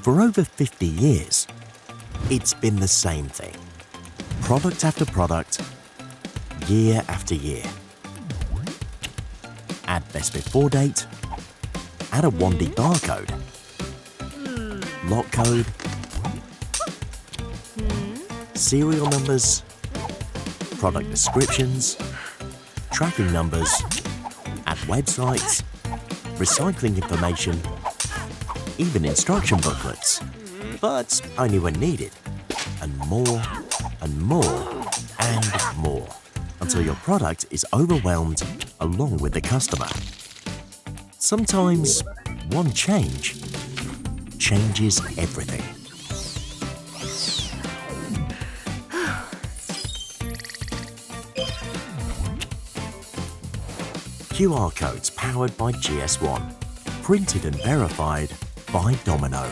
For over 50 years, it's been the same thing. Product after product, year after year. Add best before date, add a 1D barcode, lot code, serial numbers, product descriptions, tracking numbers, add websites, recycling information, even instruction booklets, but only when needed, and more and more and more, until your product is overwhelmed along with the customer. Sometimes one change changes everything. QR codes powered by GS1, printed and verified by Domino.